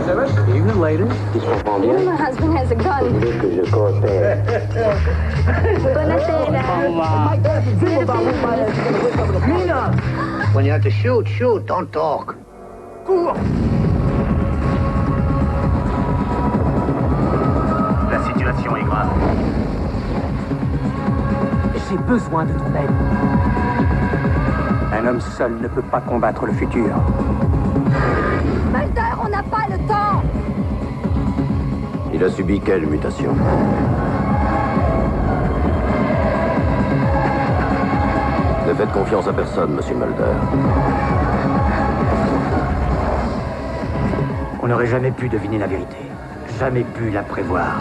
Evening, ladies. Ils sont pas bien. My husband has a gun. Vous voulez que je coopère? When you have to shoot, shoot, don't talk. Cours! La situation est grave. J'ai besoin de ton aide. Un homme seul ne peut pas combattre le futur. Mulder, on n'a pas le temps. Il a subi quelle mutation? Ne faites confiance à personne, monsieur Mulder. On n'aurait jamais pu deviner la vérité. Jamais pu la prévoir.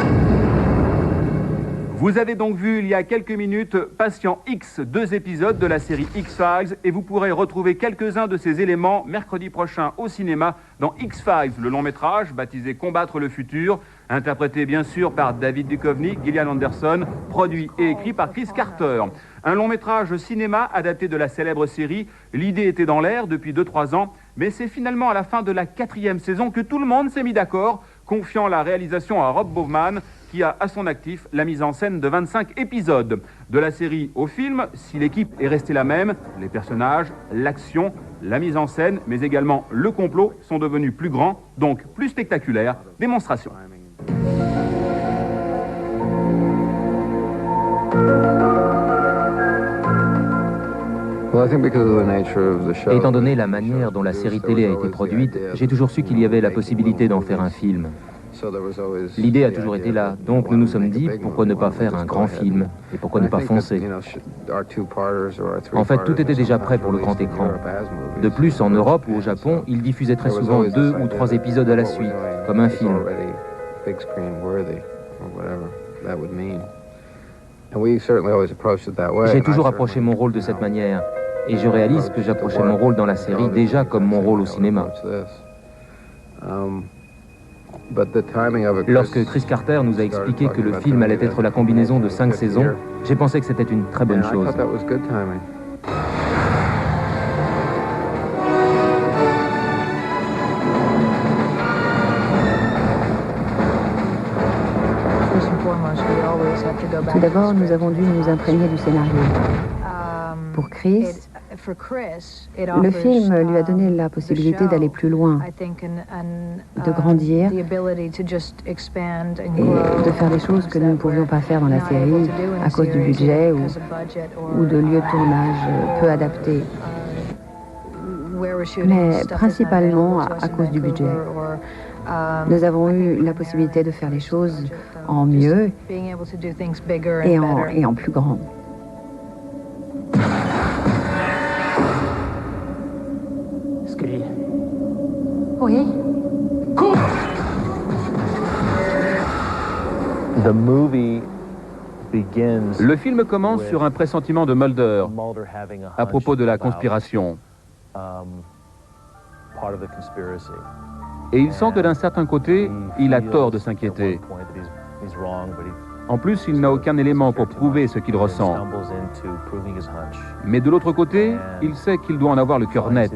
Vous avez donc vu il y a quelques minutes Patient X, 2 épisodes de la série X-Files, et vous pourrez retrouver quelques-uns de ces éléments mercredi prochain au cinéma dans X-Files, le long métrage baptisé Combattre le futur, interprété bien sûr par David Duchovny, Gillian Anderson, produit et écrit par Chris Carter. Un long métrage cinéma adapté de la célèbre série. L'idée était dans l'air depuis 2-3 ans, mais c'est finalement à la fin de la 4e saison que tout le monde s'est mis d'accord, confiant la réalisation à Rob Bowman, qui a à son actif la mise en scène de 25 épisodes. De la série au film, si l'équipe est restée la même, les personnages, l'action, la mise en scène, mais également le complot sont devenus plus grands, donc plus spectaculaires. Démonstration. Étant donné la manière dont la série télé a été produite, j'ai toujours su qu'il y avait la possibilité d'en faire un film. L'idée a toujours été là, donc nous nous sommes dit pourquoi ne pas faire un grand film et pourquoi ne pas foncer. En fait, tout était déjà prêt pour le grand écran. De plus, en Europe ou au Japon, ils diffusaient très souvent 2 ou 3 épisodes à la suite, comme un film. J'ai toujours approché mon rôle de cette manière, et je réalise que j'approchais mon rôle dans la série déjà comme mon rôle au cinéma. Lorsque Chris Carter nous a expliqué que le film allait être la combinaison de 5 saisons, j'ai pensé que c'était une très bonne chose. Tout d'abord, nous avons dû nous imprégner du scénario. Pour Chris, le film lui a donné la possibilité d'aller plus loin, de grandir et de faire des choses que nous ne pouvions pas faire dans la série à cause du budget ou de lieux de tournage peu adaptés. Mais principalement à cause du budget. Nous avons eu la possibilité de faire les choses en mieux et en plus grand. Scully. Oui. Cours! Le film commence sur un pressentiment de Mulder à propos de la conspiration. Et il sent que d'un certain côté, il a tort de s'inquiéter. En plus, il n'a aucun élément pour prouver ce qu'il ressent. Mais de l'autre côté, il sait qu'il doit en avoir le cœur net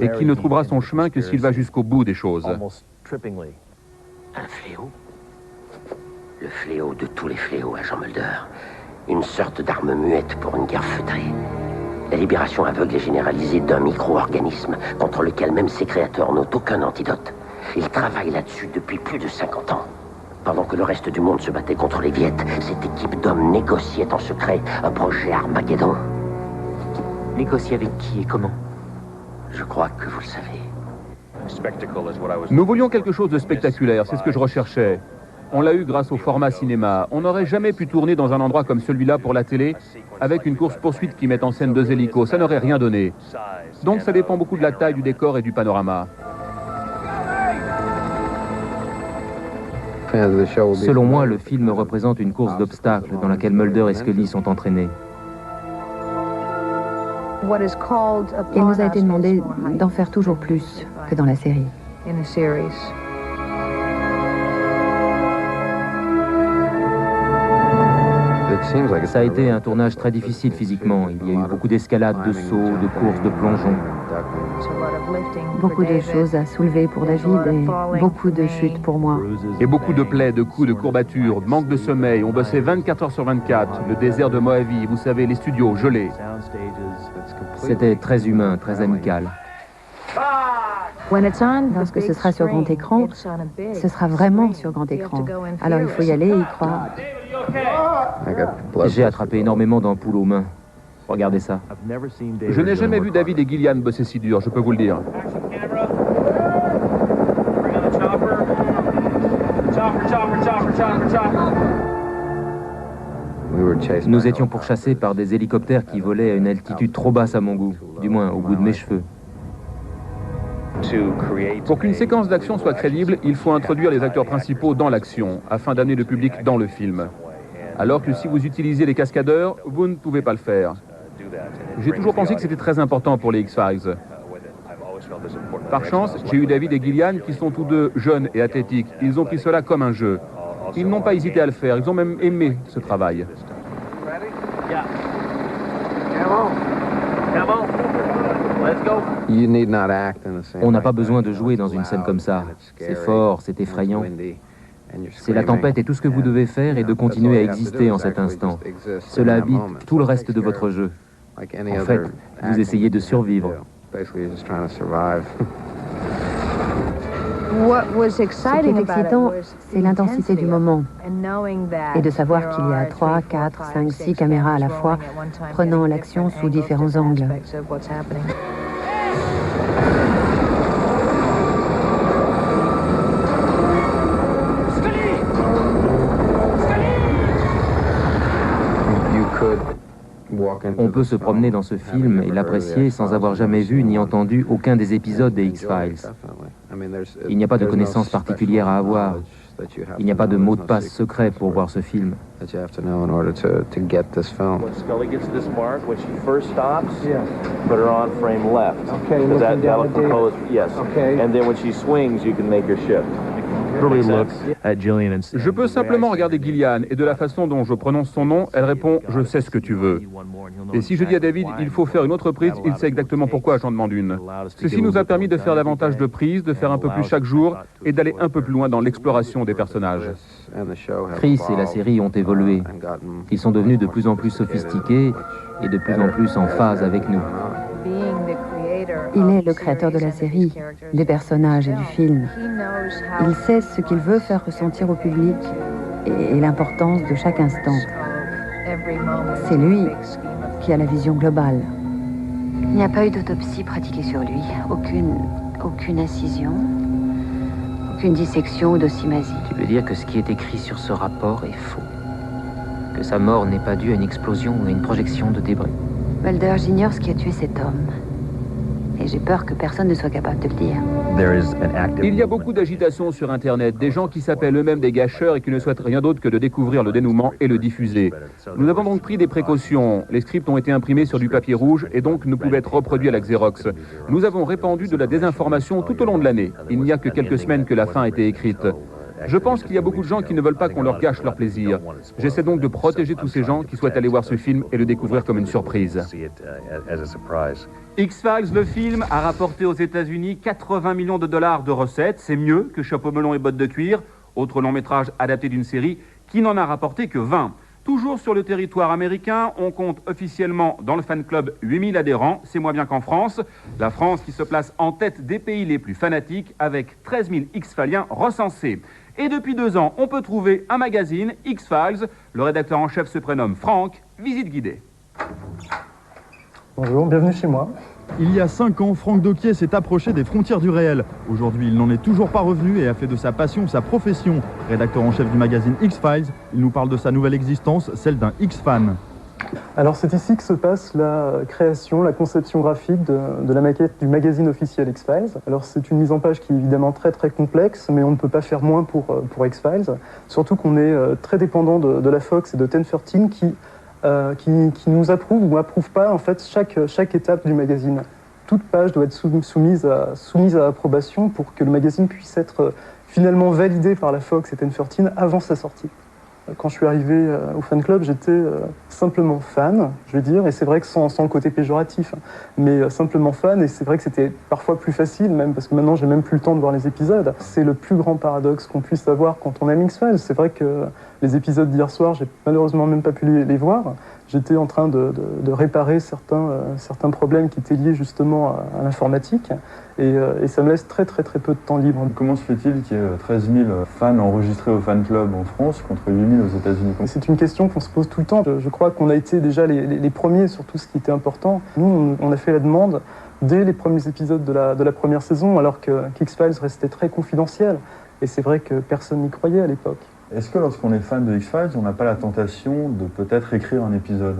et qu'il ne trouvera son chemin que s'il va jusqu'au bout des choses. Un fléau? Le fléau de tous les fléaux, agent Mulder. Une sorte d'arme muette pour une guerre feutrée. La libération aveugle et généralisée d'un micro-organisme contre lequel même ses créateurs n'ont aucun antidote. Ils travaillent là-dessus depuis plus de 50 ans. Pendant que le reste du monde se battait contre les Viettes, cette équipe d'hommes négociait en secret un projet Armageddon. Négocier avec qui et comment? Je crois que vous le savez. Nous voulions quelque chose de spectaculaire, c'est ce que je recherchais. On l'a eu grâce au format cinéma. On n'aurait jamais pu tourner dans un endroit comme celui-là pour la télé, avec une course-poursuite qui met en scène 2 hélicos. Ça n'aurait rien donné. Donc ça dépend beaucoup de la taille du décor et du panorama. Selon moi, le film représente une course d'obstacles dans laquelle Mulder et Scully sont entraînés. Il nous a été demandé d'en faire toujours plus que dans la série. Ça a été un tournage très difficile physiquement. Il y a eu beaucoup d'escalades, de sauts, de courses, de plongeons. Beaucoup de choses à soulever pour David et beaucoup de chutes pour moi. Et beaucoup de plaies, de coups, de courbatures, manque de sommeil. On bossait 24 heures sur 24. Le désert de Mojave, vous savez, les studios gelés. C'était très humain, très amical. Lorsque ce sera sur grand écran, ce sera vraiment sur grand écran. Alors il faut y aller et y croire. J'ai attrapé énormément d'ampoules aux mains. Regardez ça. Je n'ai jamais vu David et Gillian bosser si dur, je peux vous le dire. Nous étions pourchassés par des hélicoptères qui volaient à une altitude trop basse à mon goût, du moins au goût de mes cheveux. Pour qu'une séquence d'action soit crédible, il faut introduire les acteurs principaux dans l'action, afin d'amener le public dans le film. Alors que si vous utilisez les cascadeurs, vous ne pouvez pas le faire. J'ai toujours pensé que c'était très important pour les X-Files. Par chance, j'ai eu David et Gillian qui sont tous deux jeunes et athlétiques. Ils ont pris cela comme un jeu. Ils n'ont pas hésité à le faire, ils ont même aimé ce travail. On n'a pas besoin de jouer dans une scène comme ça. C'est fort, c'est effrayant. C'est la tempête et tout ce que vous devez faire est de continuer à exister en cet instant. Cela habite tout le reste de votre jeu. En fait, vous essayez de survivre. Ce qui est excitant, c'est l'intensité du moment et de savoir qu'il y a 3, 4, 5, 6 caméras à la fois prenant l'action sous différents angles. On peut se promener dans ce film et l'apprécier sans avoir jamais vu ni entendu aucun des épisodes des X-Files. Il n'y a pas de connaissances particulières à avoir. Il n'y a pas de mot de passe secret pour voir ce film. Je peux simplement regarder Gillian et de la façon dont je prononce son nom, elle répond « Je sais ce que tu veux ». Et si je dis à David « Il faut faire une autre prise », il sait exactement pourquoi j'en demande une. Ceci nous a permis de faire davantage de prises, de faire un peu plus chaque jour et d'aller un peu plus loin dans l'exploration des personnages. Chris et la série ont évolué. Ils sont devenus de plus en plus sophistiqués et de plus en plus en phase avec nous. Il est le créateur de la série, des personnages et du film. Il sait ce qu'il veut faire ressentir au public et l'importance de chaque instant. C'est lui qui a la vision globale. Il n'y a pas eu d'autopsie pratiquée sur lui. Aucune incision, aucune dissection ou d'ocymasie. Tu veux dire que ce qui est écrit sur ce rapport est faux? Que sa mort n'est pas due à une explosion ou à une projection de débris? Mulder, j'ignore ce qui a tué cet homme. Et j'ai peur que personne ne soit capable de le dire. Il y a beaucoup d'agitation sur Internet, des gens qui s'appellent eux-mêmes des gâcheurs et qui ne souhaitent rien d'autre que de découvrir le dénouement et le diffuser. Nous avons donc pris des précautions. Les scripts ont été imprimés sur du papier rouge et donc ne pouvaient être reproduits à la Xerox. Nous avons répandu de la désinformation tout au long de l'année. Il n'y a que quelques semaines que la fin a été écrite. Je pense qu'il y a beaucoup de gens qui ne veulent pas qu'on leur gâche leur plaisir. J'essaie donc de protéger tous ces gens qui souhaitent aller voir ce film et le découvrir comme une surprise. X-Files, le film, a rapporté aux États-Unis 80 millions de dollars de recettes. C'est mieux que Chapeau melon et bottes de cuir, autre long métrage adapté d'une série qui n'en a rapporté que 20. Toujours sur le territoire américain, on compte officiellement dans le fan club 8000 adhérents. C'est moins bien qu'en France. La France qui se place en tête des pays les plus fanatiques avec 13 000 X-Faliens recensés. Et depuis 2 ans, on peut trouver un magazine, X-Files. Le rédacteur en chef se prénomme Franck. Visite guidée. Bonjour, bienvenue chez moi. Il y a 5 ans, Franck Dauquier s'est approché des frontières du réel. Aujourd'hui, il n'en est toujours pas revenu et a fait de sa passion sa profession. Rédacteur en chef du magazine X-Files, il nous parle de sa nouvelle existence, celle d'un X-fan. Alors c'est ici que se passe la création, la conception graphique de la maquette du magazine officiel X-Files. Alors c'est une mise en page qui est évidemment très complexe, mais on ne peut pas faire moins pour X-Files. Surtout qu'on est très dépendant de la Fox et de 1013 qui nous approuve ou approuve pas en fait chaque étape du magazine. Toute page doit être soumise à approbation pour que le magazine puisse être finalement validé par la Fox et 1013 avant sa sortie. Quand je suis arrivé au fan club, j'étais simplement fan, je vais dire, et c'est vrai que sans le côté péjoratif, mais simplement fan, et c'est vrai que c'était parfois plus facile même, parce que maintenant j'ai même plus le temps de voir les épisodes. C'est le plus grand paradoxe qu'on puisse avoir quand on aime X-Files. C'est vrai que les épisodes d'hier soir, j'ai malheureusement même pas pu les voir. J'étais en train de réparer certains problèmes qui étaient liés justement à l'informatique, et ça me laisse très peu de temps libre. Comment se fait-il qu'il y ait 13 000 fans enregistrés au fan club en France contre 8 000 aux États-Unis? C'est une question qu'on se pose tout le temps. Je crois qu'on a été déjà les premiers sur tout ce qui était important. Nous, on a fait la demande dès les premiers épisodes de la première saison, alors qu'X-Files restait très confidentiel. Et c'est vrai que personne n'y croyait à l'époque. Est-ce que lorsqu'on est fan de X-Files, on n'a pas la tentation de peut-être écrire un épisode?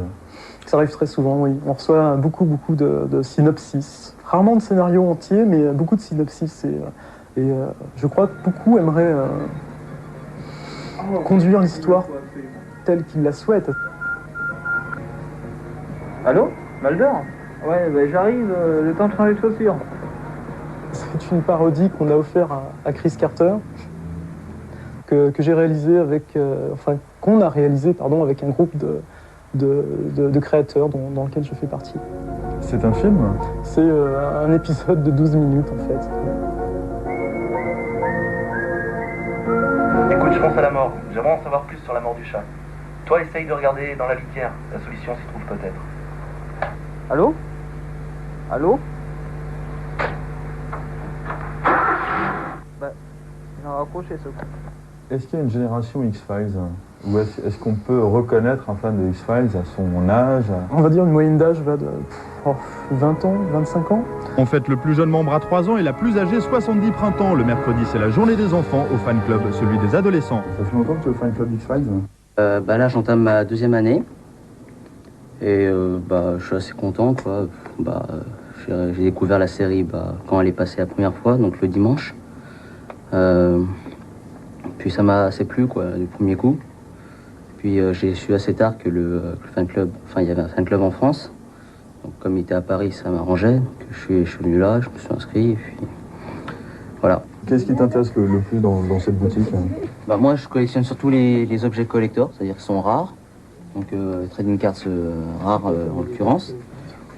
Ça arrive très souvent, oui. On reçoit beaucoup de synopsis. Rarement de scénarios entiers, mais beaucoup de synopsis. Et je crois que beaucoup aimeraient conduire l'histoire telle qu'ils la souhaitent. Allô, Mulder? Ouais, ben j'arrive, le temps de changer de chaussures. C'est une parodie qu'on a offert à Chris Carter, que j'ai réalisé qu'on a réalisé avec un groupe de créateurs dont lequel je fais partie. C'est un film? C'est un épisode de 12 minutes en fait. Écoute, je pense à la mort. J'aimerais en savoir plus sur la mort du chat. Toi, essaye de regarder dans la litière. La solution s'y trouve peut-être. Allô? Allô? Bah, ils ont rapproché ce coup. Est-ce qu'il y a une génération X-Files? Ou est-ce qu'on peut reconnaître un fan de X-Files à son âge? On va dire une moyenne d'âge de 20 ans, 25 ans. On fête le plus jeune membre à 3 ans et la plus âgée 70 printemps. Le mercredi, c'est la journée des enfants au fan club, celui des adolescents. Ça fait longtemps que tu es au fan club X-Files? Là, j'entame ma 2e année. Et je suis assez content, quoi. J'ai découvert la série quand elle est passée la première fois, donc le dimanche. Puis ça m'a assez plu, quoi, du premier coup. Puis j'ai su assez tard que le fan club, il y avait un fan club en France. Donc comme il était à Paris, ça m'arrangeait. Donc je suis venu là, je me suis inscrit, et puis voilà. Qu'est-ce qui t'intéresse le plus dans cette boutique? Moi, je collectionne surtout les objets collector, c'est-à-dire qu'ils sont rares. Donc trading cards rares en l'occurrence.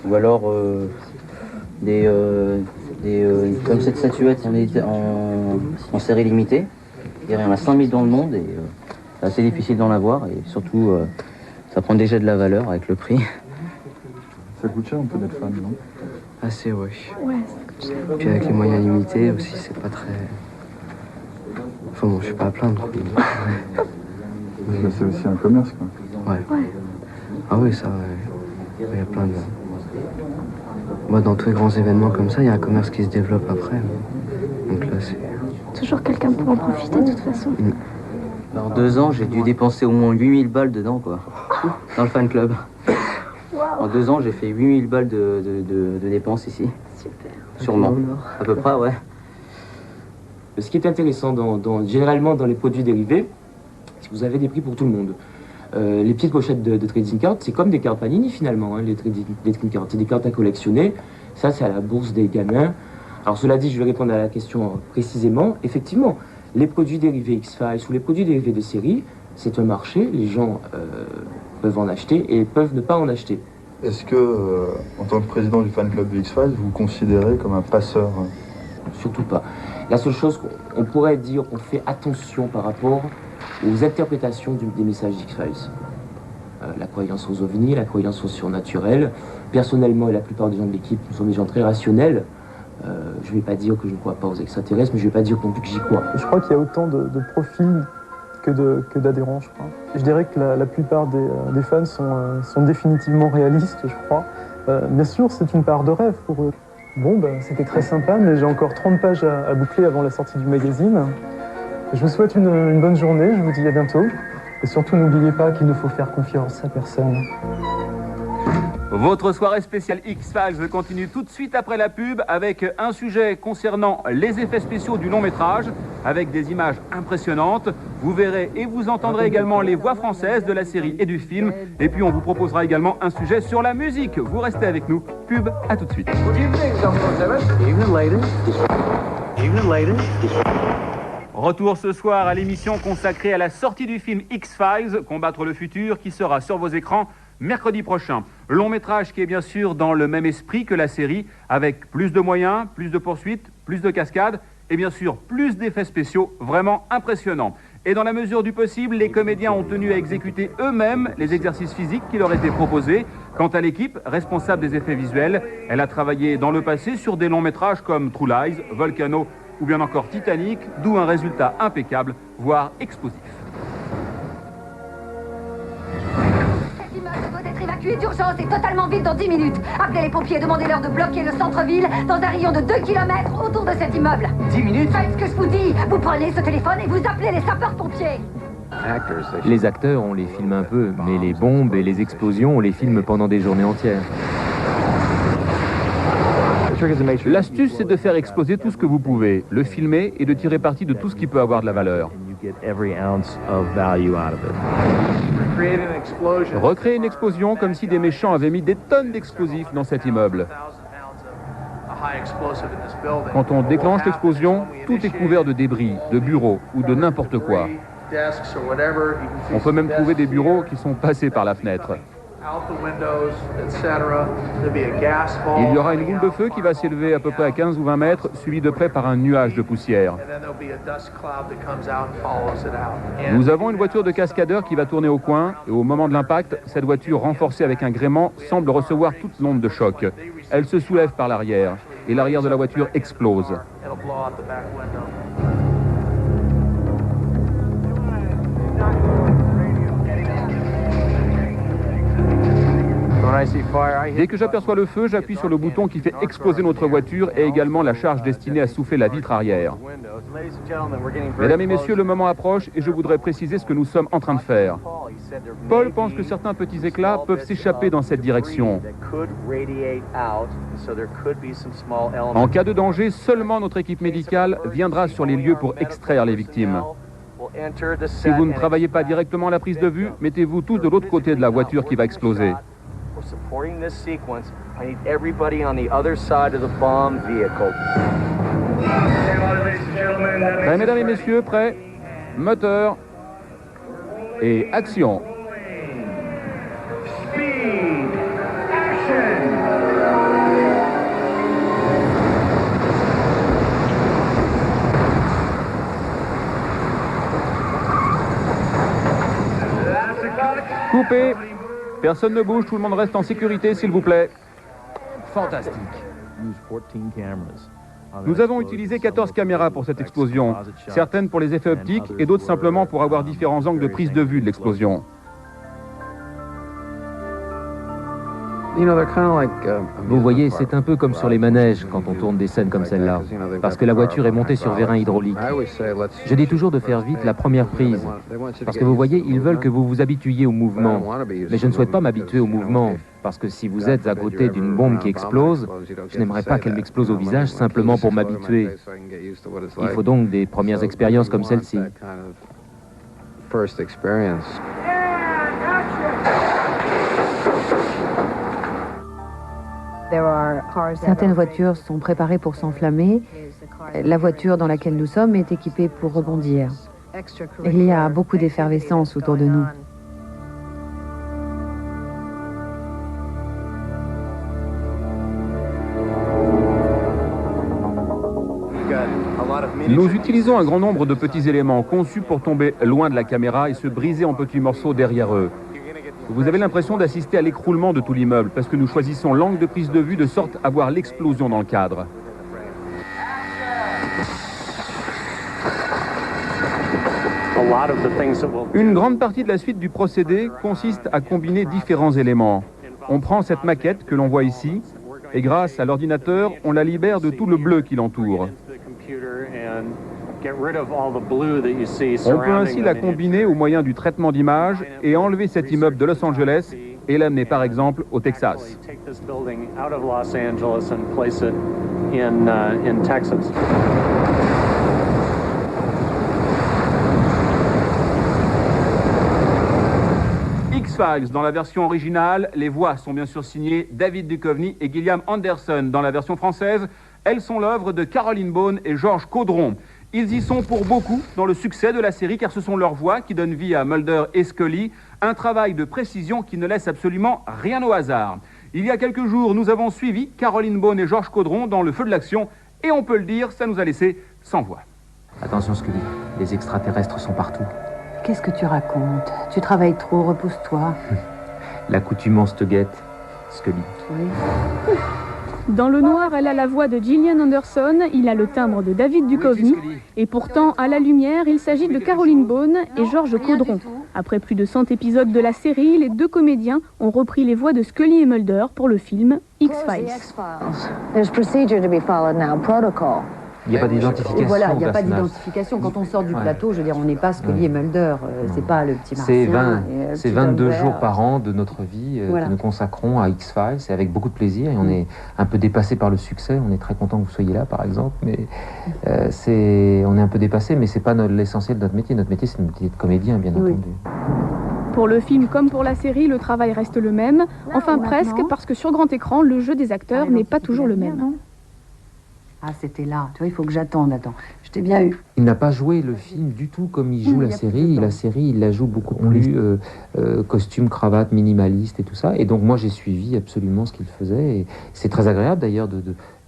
Ou alors comme cette statuette en série limitée. Il y en a 5000 dans le monde et c'est assez difficile d'en avoir et surtout ça prend déjà de la valeur avec le prix. Ça coûte cher un peu d'être fan, non? Assez, oui. Ouais, ça coûte cher. Puis avec les moyens limités aussi, c'est pas très... Enfin bon, je suis pas à plaindre. C'est aussi un commerce, quoi. Ouais. Ah oui, ça, il y a plein de... Moi, dans tous les grands événements comme ça, il y a un commerce qui se développe après. Donc là, c'est... Toujours quelqu'un pour en profiter, de toute façon. En 2 ans, j'ai dû dépenser au moins 8000 balles dedans, quoi. Dans le fan club. Wow. En 2 ans, j'ai fait 8000 balles de dépenses ici. Super. Sûrement. À peu près, ouais. Ce qui est intéressant généralement dans les produits dérivés, c'est que vous avez des prix pour tout le monde. Les petites pochettes de trading cards, c'est comme des cartes Panini finalement, hein, les trading cards. C'est des cartes à collectionner. Ça, c'est à la bourse des gamins. Alors cela dit, je vais répondre à la question précisément. Effectivement, les produits dérivés X-Files ou les produits dérivés de séries, c'est un marché. Les gens peuvent en acheter et peuvent ne pas en acheter. Est-ce que, en tant que président du fan club de X-Files, vous vous considérez comme un passeur? Surtout pas. La seule chose qu'on pourrait dire qu'on fait attention par rapport aux interprétations des messages d'X-Files. La croyance aux ovnis, la croyance aux surnaturels. Personnellement, et la plupart des gens de l'équipe, nous sommes des gens très rationnels. Je ne vais pas dire que je ne crois pas aux extraterrestres, mais je ne vais pas dire non plus que j'y crois. Je crois qu'il y a autant de profils que d'adhérents, je crois. Je dirais que la plupart des fans sont définitivement réalistes, je crois. Bien sûr, c'est une part de rêve pour eux. Bon, c'était très sympa, mais j'ai encore 30 pages à boucler avant la sortie du magazine. Je vous souhaite une bonne journée, je vous dis à bientôt. Et surtout, n'oubliez pas qu'il ne faut faire confiance à personne. Votre soirée spéciale X-Files continue tout de suite après la pub avec un sujet concernant les effets spéciaux du long métrage avec des images impressionnantes. Vous verrez et vous entendrez également les voix françaises de la série et du film. Et puis on vous proposera également un sujet sur la musique. Vous restez avec nous. Pub, à tout de suite. Good evening, 007. Evening, ladies. Evening, ladies. Retour ce soir à l'émission consacrée à la sortie du film X-Files, Combattre le futur, qui sera sur vos écrans mercredi prochain. Long métrage qui est bien sûr dans le même esprit que la série, avec plus de moyens, plus de poursuites, plus de cascades et bien sûr plus d'effets spéciaux vraiment impressionnants. Et dans la mesure du possible, les comédiens ont tenu à exécuter eux-mêmes les exercices physiques qui leur étaient proposés. Quant à l'équipe, responsable des effets visuels, elle a travaillé dans le passé sur des longs métrages comme True Lies, Volcano ou bien encore Titanic, d'où un résultat impeccable, voire explosif. Cet immeuble doit être évacué d'urgence et totalement vide dans 10 minutes. Appelez les pompiers, demandez-leur de bloquer le centre-ville dans un rayon de 2 km autour de cet immeuble. 10 minutes? Faites ce que je vous dis. Vous prenez ce téléphone et vous appelez les sapeurs-pompiers. Les acteurs, on les filme un peu, mais les bombes et les explosions, on les filme pendant des journées entières. L'astuce, c'est de faire exploser tout ce que vous pouvez, le filmer et de tirer parti de tout ce qui peut avoir de la valeur. Recréer une explosion comme si des méchants avaient mis des tonnes d'explosifs dans cet immeuble. Quand on déclenche l'explosion, tout est couvert de débris, de bureaux ou de n'importe quoi. On peut même trouver des bureaux qui sont passés par la fenêtre. Il y aura une boule de feu qui va s'élever à peu près à 15 ou 20 mètres, suivie de près par un nuage de poussière. Nous avons une voiture de cascadeur qui va tourner au coin, et au moment de l'impact, cette voiture renforcée avec un gréement semble recevoir toute l'onde de choc. Elle se soulève par l'arrière, et l'arrière de la voiture explose. Dès que j'aperçois le feu, j'appuie sur le bouton qui fait exploser notre voiture et également la charge destinée à souffler la vitre arrière. Mesdames et messieurs, le moment approche et je voudrais préciser ce que nous sommes en train de faire. Paul pense que certains petits éclats peuvent s'échapper dans cette direction. En cas de danger, seulement notre équipe médicale viendra sur les lieux pour extraire les victimes. Si vous ne travaillez pas directement à la prise de vue, mettez-vous tous de l'autre côté de la voiture qui va exploser. Prêt, mesdames et messieurs, prêt, moteur et action. Coupé. Personne ne bouge, tout le monde reste en sécurité, s'il vous plaît. Fantastique. Nous avons utilisé 14 caméras pour cette explosion, certaines pour les effets optiques et d'autres simplement pour avoir différents angles de prise de vue de l'explosion. Vous voyez, c'est un peu comme sur les manèges quand on tourne des scènes comme celle-là, parce que la voiture est montée sur vérin hydraulique. Je dis toujours de faire vite la première prise, parce que vous voyez, ils veulent que vous vous habituiez au mouvement. Mais je ne souhaite pas m'habituer au mouvement, parce que si vous êtes à côté d'une bombe qui explose, je n'aimerais pas qu'elle m'explose au visage simplement pour m'habituer. Il faut donc des premières expériences comme celle-ci. Certaines voitures sont préparées pour s'enflammer. La voiture dans laquelle nous sommes est équipée pour rebondir. Il y a beaucoup d'effervescence autour de nous. Nous utilisons un grand nombre de petits éléments conçus pour tomber loin de la caméra et se briser en petits morceaux derrière eux. Vous avez l'impression d'assister à l'écroulement de tout l'immeuble parce que nous choisissons l'angle de prise de vue de sorte à voir l'explosion dans le cadre. Une grande partie de la suite du procédé consiste à combiner différents éléments. On prend cette maquette que l'on voit ici et grâce à l'ordinateur, on la libère de tout le bleu qui l'entoure. On peut ainsi la combiner au moyen du traitement d'image et enlever cet immeuble de Los Angeles et l'amener par exemple au Texas. X-Files dans la version originale, les voix sont bien sûr signées David Duchovny et Gilliam Anderson. Dans la version française, elles sont l'œuvre de Caroline Beaune et Georges Caudron. Ils y sont pour beaucoup dans le succès de la série car ce sont leurs voix qui donnent vie à Mulder et Scully, un travail de précision qui ne laisse absolument rien au hasard. Il y a quelques jours, nous avons suivi Caroline Beaune et Georges Caudron dans le feu de l'action et on peut le dire, ça nous a laissé sans voix. Attention Scully, les extraterrestres sont partout. Qu'est-ce que tu racontes? Tu travailles trop, repousse-toi. L'accoutumance te guette, Scully. Oui. Dans le noir, elle a la voix de Gillian Anderson, il a le timbre de David Duchovny, et pourtant, à la lumière, il s'agit de Caroline Beaune et Georges Caudron. Après plus de 100 épisodes de la série, les deux comédiens ont repris les voix de Scully et Mulder pour le film X-Files. Il n'y a pas d'identification. Voilà, il n'y a pas d'identification. Quand on sort du plateau, je veux dire, on n'est pas Scully et Mulder. C'est pas le petit martien. C'est 22 jours par an de notre vie que nous consacrons à X-Files. C'est avec beaucoup de plaisir et on est un peu dépassé par le succès. On est très content que vous soyez là, par exemple. Mais on est un peu dépassé, mais c'est pas l'essentiel de notre métier. Notre métier, c'est le métier de comédien, bien entendu. Pour le film comme pour la série, le travail reste le même. Enfin presque, parce que sur grand écran, le jeu des acteurs n'est pas toujours le même. Ah, c'était là. Tu vois, il faut que j'attende. Attends, je t'ai bien eu. Il n'a pas joué le film du tout comme il joue la série. La série, il la joue beaucoup plus costume, cravate, minimaliste et tout ça. Et donc, moi, j'ai suivi absolument ce qu'il faisait. Et c'est très agréable, d'ailleurs.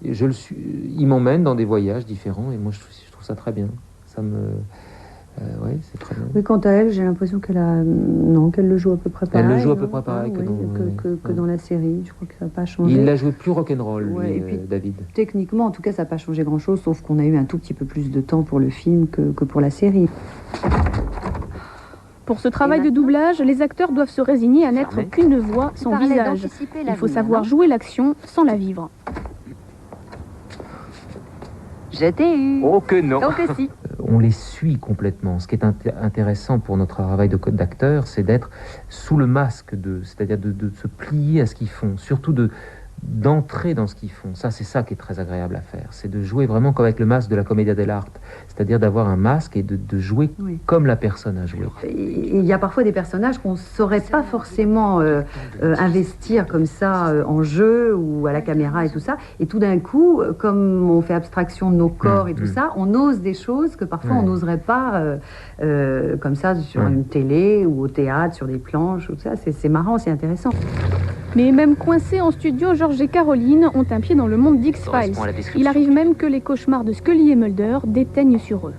Il m'emmène dans des voyages différents. Et moi, je trouve ça très bien. Ça me... ouais, c'est très bien. Oui, quant à elle, j'ai l'impression qu'elle le joue à peu près pareil. Elle le joue à peu près pareil que dans la série. Je crois que ça n'a pas changé. Il l'a joué plus rock'n'roll, David. Techniquement, en tout cas, ça n'a pas changé grand-chose, sauf qu'on a eu un tout petit peu plus de temps pour le film que pour la série. Pour ce travail de doublage, les acteurs doivent se résigner à n'être qu'une voix sans visage. Il faut savoir jouer l'action sans la vivre. Je t'ai eu. Oh que non. Donc si. On les suit complètement. Ce qui est intéressant pour notre travail d'acteur, c'est d'être sous le masque c'est-à-dire de se plier à ce qu'ils font, surtout d'entrer dans ce qu'ils font. Ça, c'est ça qui est très agréable à faire. C'est de jouer vraiment comme avec le masque de la commedia dell'arte. C'est-à-dire d'avoir un masque et de jouer comme la personne a joué. Il y a parfois des personnages qu'on ne saurait pas forcément investir comme ça en jeu ou à la caméra et tout ça. Et tout d'un coup, comme on fait abstraction de nos corps et tout ça, on ose des choses que parfois on n'oserait pas comme ça sur une télé ou au théâtre, sur des planches. Tout ça. C'est marrant, c'est intéressant. Mais même coincés en studio, Georges et Caroline ont un pied dans le monde d'X-Files. Il arrive même que les cauchemars de Scully et Mulder déteignent sur eux.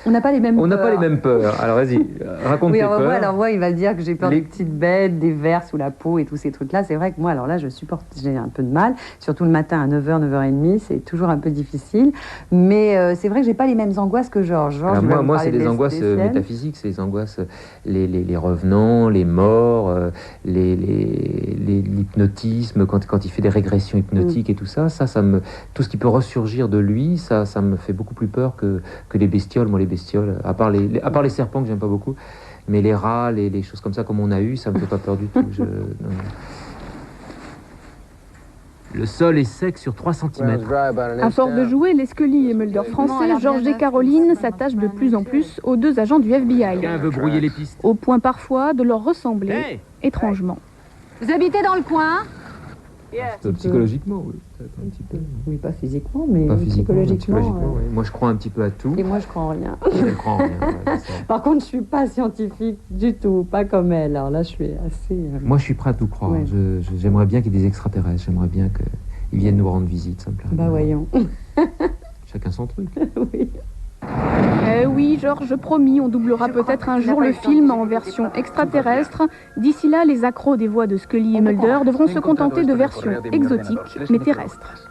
On n'a pas les mêmes peurs. On n'a pas les mêmes peurs. Alors vas-y, raconte tes peurs. Alors moi, il va dire que j'ai peur des petites bêtes, des vers sous la peau et tous ces trucs-là. C'est vrai que moi, alors là, j'ai un peu de mal. Surtout le matin à 9h, 9h30, c'est toujours un peu difficile. Mais c'est vrai que j'ai pas les mêmes angoisses que Georges. Moi, c'est des angoisses métaphysiques, c'est les angoisses, les revenants, les morts, l'hypnotisme, quand il fait des régressions hypnotiques et tout ça, tout ce qui peut ressurgir de lui, ça me fait beaucoup plus peur que les bestioles. Moi, les bestioles, à part les serpents que j'aime pas beaucoup, mais les rats, les choses comme ça, comme on a eu, ça me fait pas peur du tout. Le sol est sec sur 3 cm. À force de jouer les Scully et Mulder français, Georges et Caroline s'attachent de plus en plus aux deux agents du FBI. Quelqu'un veut brouiller les pistes. Au point parfois de leur ressembler étrangement. Vous habitez dans le coin? Psychologiquement, oui. Un petit peu. Oui, pas physiquement, mais pas physiquement, psychologiquement. Oui. Moi, je crois un petit peu à tout. Et moi, je crois en rien. Je crois en rien, Par contre, je suis pas scientifique du tout, pas comme elle. Alors là, je suis assez... Moi, je suis prêt à tout croire. Ouais. J'aimerais bien qu'il y ait des extraterrestres. J'aimerais bien qu'ils viennent nous rendre visite, ça me plairait. Bah voyons. Chacun son truc. Oui. Oui, Georges, promis, on doublera peut-être un jour le film en version extraterrestre. D'ici là, les accros des voix de Scully et Mulder devront se contenter de versions exotiques, mais terrestres.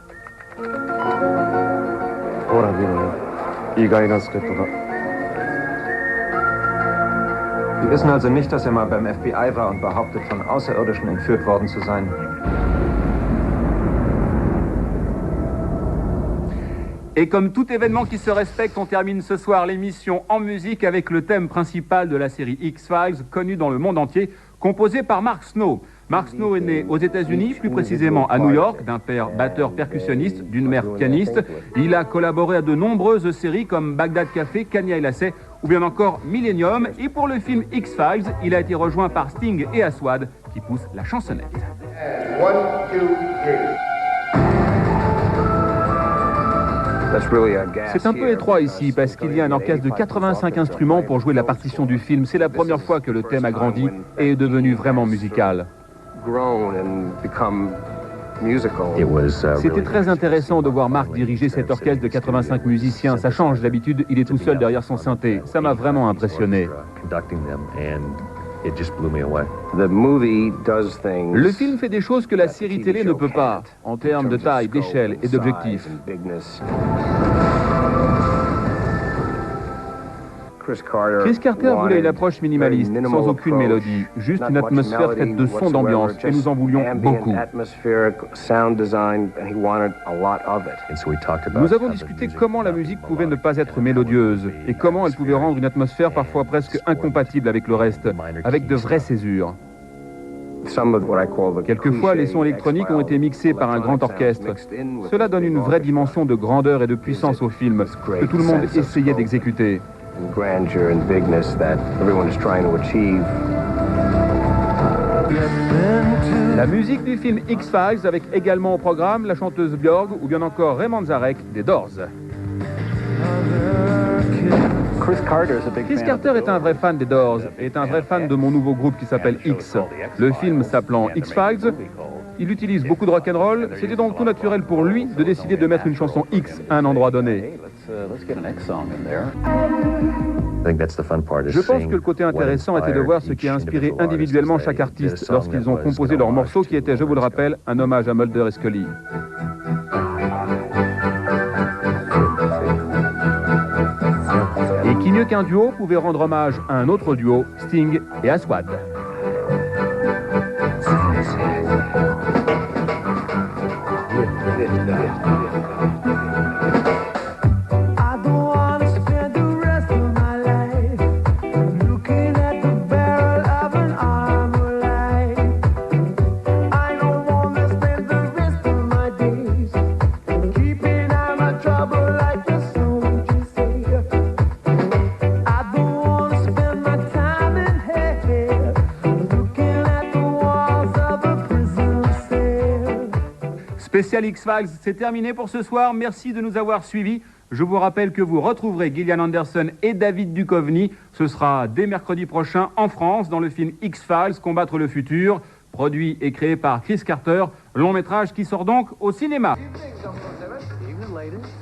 Wir wissen also nicht, dass mal beim FBI war und behauptet, von Außerirdischen entführt worden zu sein. Et comme tout événement qui se respecte, on termine ce soir l'émission en musique avec le thème principal de la série X-Files, connu dans le monde entier, composé par Mark Snow. Mark Snow est né aux États-Unis, plus précisément à New York, d'un père batteur-percussionniste, d'une mère pianiste. Il a collaboré à de nombreuses séries comme Bagdad Café, Kanye et Lacey ou bien encore Millennium. Et pour le film X-Files, il a été rejoint par Sting et Aswad qui poussent la chansonnette. 1, 2, 3. C'est un peu étroit ici parce qu'il y a un orchestre de 85 instruments pour jouer la partition du film. C'est la première fois que le thème a grandi et est devenu vraiment musical. C'était très intéressant de voir Mark diriger cet orchestre de 85 musiciens. Ça change d'habitude, il est tout seul derrière son synthé. Ça m'a vraiment impressionné. Le film fait des choses que la série télé ne peut pas, en termes de taille, d'échelle et d'objectifs. Chris Carter voulait une approche minimaliste, sans aucune mélodie, juste une atmosphère faite de sons d'ambiance, et nous en voulions beaucoup. Nous avons discuté comment la musique pouvait ne pas être mélodieuse, et comment elle pouvait rendre une atmosphère parfois presque incompatible avec le reste, avec de vraies césures. Quelquefois, les sons électroniques ont été mixés par un grand orchestre. Cela donne une vraie dimension de grandeur et de puissance au film, que tout le monde essayait d'exécuter. La musique du film X-Files avec également au programme la chanteuse Björk ou bien encore Ray Manzarek des Doors. Chris Carter est un vrai fan des Doors et est un vrai fan de mon nouveau groupe qui s'appelle X. Le film s'appelant X-Files, il utilise beaucoup de rock'n'roll, c'était donc tout naturel pour lui de décider de mettre une chanson X à un endroit donné. Je pense que le côté intéressant était de voir ce qui a inspiré individuellement chaque artiste lorsqu'ils ont composé leur morceau qui était, je vous le rappelle, un hommage à Mulder et Scully. Et qui mieux qu'un duo pouvait rendre hommage à un autre duo, Sting et Aswad. Spécial X-Files, c'est terminé pour ce soir. Merci de nous avoir suivis. Je vous rappelle que vous retrouverez Gillian Anderson et David Duchovny. Ce sera dès mercredi prochain en France dans le film X-Files, Combattre le futur, produit et créé par Chris Carter, long métrage qui sort donc au cinéma. Evening, ladies.